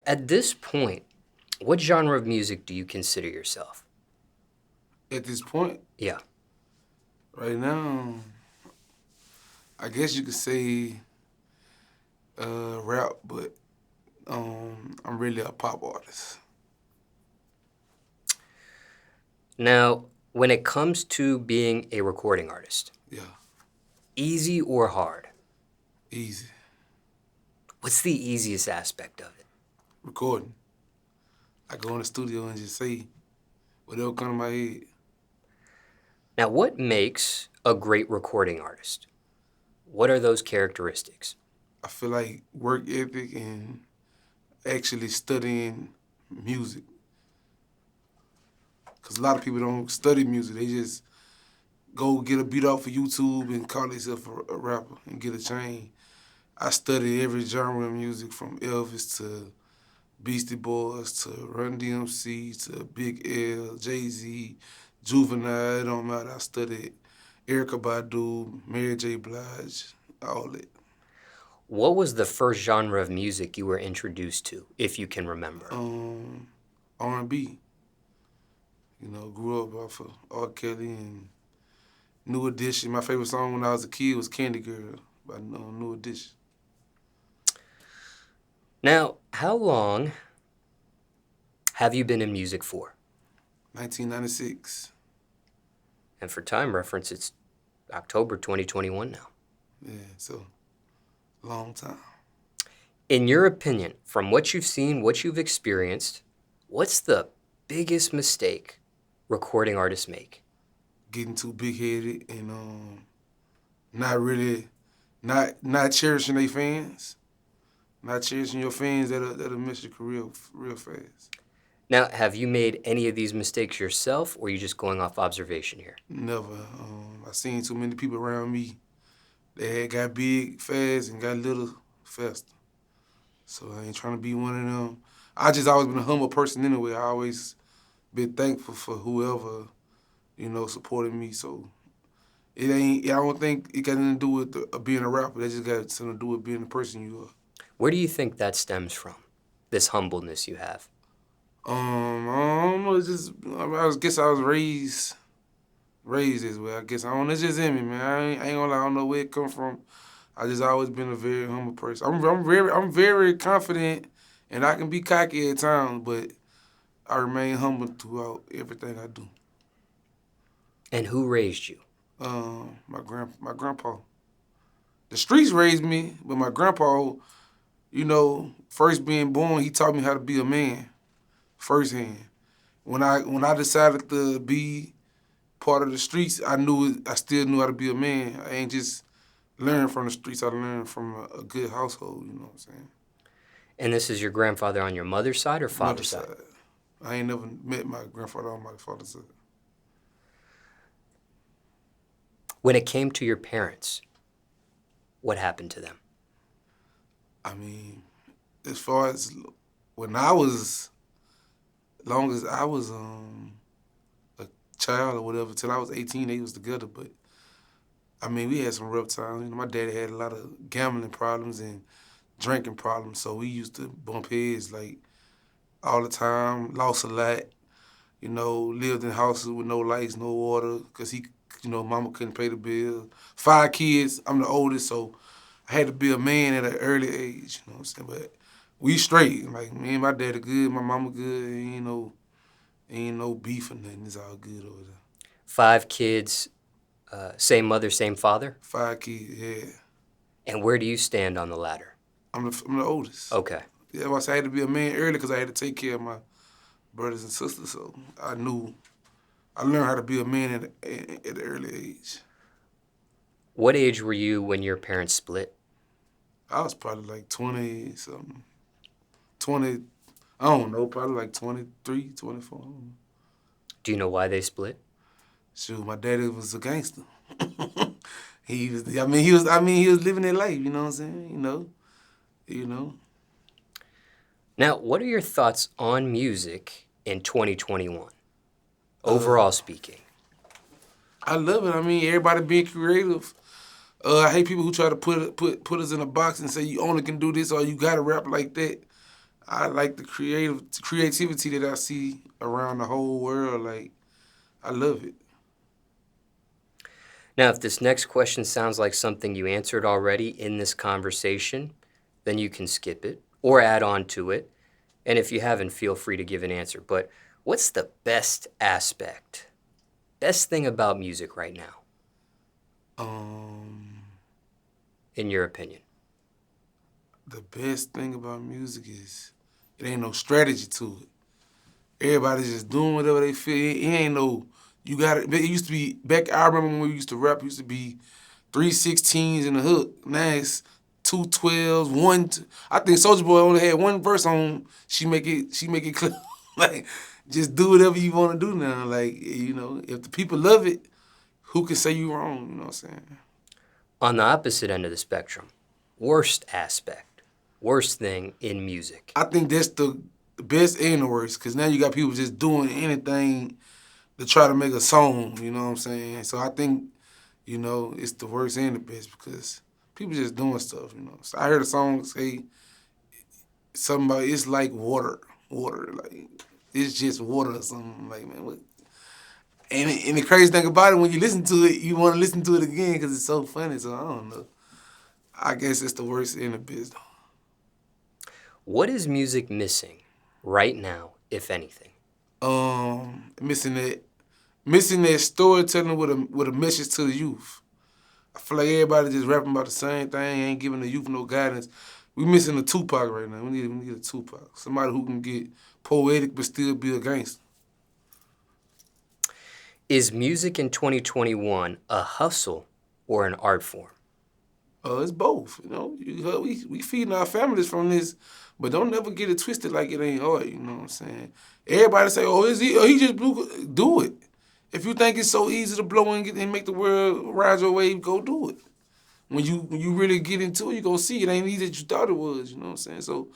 At this point, what genre of music do you consider yourself? At this point, Yeah. right now, I guess you could say rap, but I'm really a pop artist. Now, when it comes to being a recording artist, Yeah, easy or hard? easy. What's the easiest aspect of it? Recording. I go in the studio and just say whatever come to my head. Now, what makes a great recording artist? What are those characteristics? I feel like work ethic and actually studying music. Because a lot of people don't study music. They just go get a beat off of YouTube and call themselves a rapper and get a chain. I study every genre of music from Elvis to Beastie Boys to Run DMC to Big L, Jay-Z, Juvenile, it don't matter. I studied Erykah Badu, Mary J. Blige, all that. What was the first genre of music you were introduced to, if you can remember? R&B. You know, grew up off of R. Kelly and New Edition. My favorite song when I was a kid was Candy Girl by New Edition. Now, how long have you been in music for? 1996. And for time reference, it's October 2021 now. Yeah, so long time. In your opinion, from what you've seen, what you've experienced, what's the biggest mistake recording artists make? Getting too big-headed and not really, not cherishing their fans. Not cherishing your fans that'll miss your career real fast. Now, have you made any of these mistakes yourself, or are you just going off observation here? Never. I seen too many people around me that had got big fast and got little faster. So I ain't trying to be one of them. I just always been a humble person anyway. I always been thankful for whoever, supported me. So it ain't. I don't think it got nothing to do with being a rapper. That just got something to do with being the person you are. Where do you think that stems from, this humbleness you have? I don't know. It's just guess I was raised this way. I guess I don't know. It's just in me, man. I ain't gonna lie. I don't know where it come from. I just always been a very humble person. I'm very confident, and I can be cocky at times, but I remain humble throughout everything I do. And who raised you? My grandpa. The streets raised me, but my grandpa, first being born, he taught me how to be a man, firsthand. When I decided to be part of the streets, I still knew how to be a man. I ain't just learn from the streets. I learned from a good household. You know what I'm saying? And this is your grandfather on your mother's side or father's side? I ain't never met my grandfather on my father's side. When it came to your parents, what happened to them? I mean, as far as when I was, long as I was a child or whatever, till I was 18, they was together. But I mean, we had some rough times. My daddy had a lot of gambling problems and drinking problems, so we used to bump heads like all the time. Lost a lot. Lived in houses with no lights, no water, because mama couldn't pay the bill. 5 kids, I'm the oldest, so I had to be a man at an early age, you know what I'm saying? But we straight. Like, me and my daddy good, my mama good, ain't no beef or nothing. It's all good over there. 5 kids, same mother, same father? 5 kids, yeah. And where do you stand on the ladder? I'm the oldest. Okay. Yeah, I had to be a man early because I had to take care of my brothers and sisters, so I learned how to be a man at an early age. What age were you when your parents split? I was probably like 20-something. 20, I don't know, probably like 23, 24. I don't know. Do you know why they split? Shoot, my daddy was a gangster. He was living that life, you know what I'm saying? Now, what are your thoughts on music in 2021, overall speaking? I love it. I mean, everybody being creative. I hate people who try to put us in a box and say you only can do this or you gotta rap like that. I like the creativity that I see around the whole world. Like, I love it. Now, if this next question sounds like something you answered already in this conversation, then you can skip it or add on to it. And if you haven't, feel free to give an answer. But what's the best aspect, best thing about music right now, Um, in your opinion? the best thing about music is it ain't no strategy to it. Everybody's just doing whatever they feel. It ain't no, you got it. It used to be, back, I remember when we used to rap, it used to be 3/16s in the hook. Now it's 2/12s, I think Soulja Boy only had one verse on She Make It Clear. Like, just do whatever you want to do now. Like, you know, if the people love it, who can say you wrong? You know what I'm saying? On the opposite end of the spectrum, worst aspect, worst thing in music. I think that's the best and the worst, because now you got people just doing anything to try to make a song, you know what I'm saying? So I think, you know, it's the worst and the best because people just doing stuff, you know. So I heard a song say something about it's like water, like it's just water or something. Like, man, what? And the crazy thing about it, when you listen to it, you want to listen to it again because it's so funny. So I don't know. I guess it's the worst and the best, though. What is music missing right now, if anything? Missing that storytelling with a message to the youth. I feel like everybody just rapping about the same thing, ain't giving the youth no guidance. We missing a Tupac right now. We need a Tupac. Somebody who can get poetic but still be a gangster. Is music in 2021 a hustle or an art form? It's both, you know. We feeding our families from this, but don't never get it twisted like it ain't art, you know what I'm saying? Everybody say, oh, is he? Oh, he just blew. Do it. If you think it's so easy to blow and make the world ride your wave, go do it. When you really get into it, you gonna see it ain't easy as you thought it was, you know what I'm saying? So,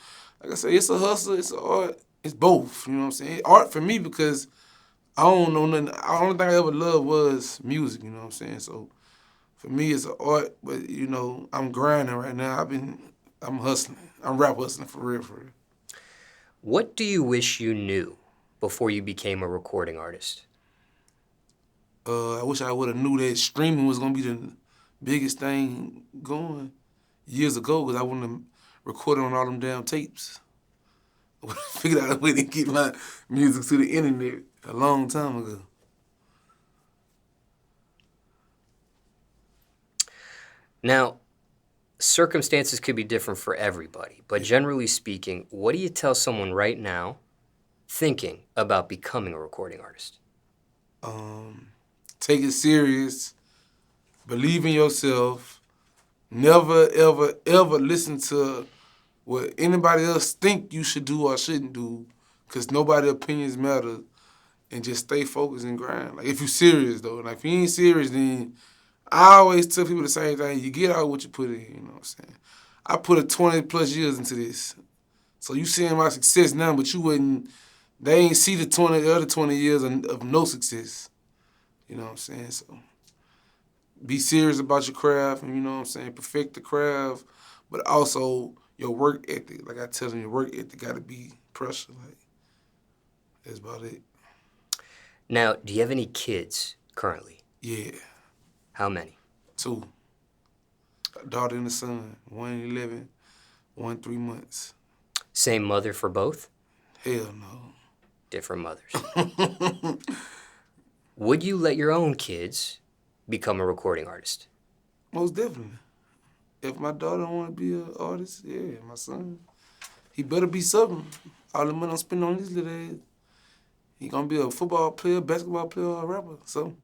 like I say, it's a hustle, it's an art, it's both, you know what I'm saying? Art for me because I don't know nothing. The only thing I ever loved was music, you know what I'm saying? So, for me, it's an art, but, you know, I'm grinding right now. I'm hustling. I'm rap hustling for real, for real. What do you wish you knew before you became a recording artist? I wish I would have knew that streaming was gonna be the biggest thing going years ago, because I wouldn't have recorded on all them damn tapes. I would have figured out a way to get my music to the internet a long time ago. Now, circumstances could be different for everybody, but generally speaking, what do you tell someone right now thinking about becoming a recording artist? Take it serious. Believe in yourself. Never, ever, ever listen to what anybody else think you should do or shouldn't do, because nobody's opinions matter. And just stay focused and grind. Like, if you serious, though. Like, if you ain't serious, then I always tell people the same thing. You get out what you put in, you know what I'm saying? I put a 20+ years into this. So you seeing my success now, but they ain't see the other 20 years of no success. You know what I'm saying? So be serious about your craft, and you know what I'm saying? Perfect the craft, but also your work ethic. Like I tell them, your work ethic got to be pressure. Like, that's about it. Now, do you have any kids currently? Yeah. How many? 2. A daughter and a son. 1 11, 1 3 months. Same mother for both? Hell no. Different mothers. Would you let your own kids become a recording artist? Most definitely. If my daughter want to be an artist, yeah, my son, he better be something. All the money I'm spending on this little ass, he gonna be a football player, basketball player, or a rapper, so.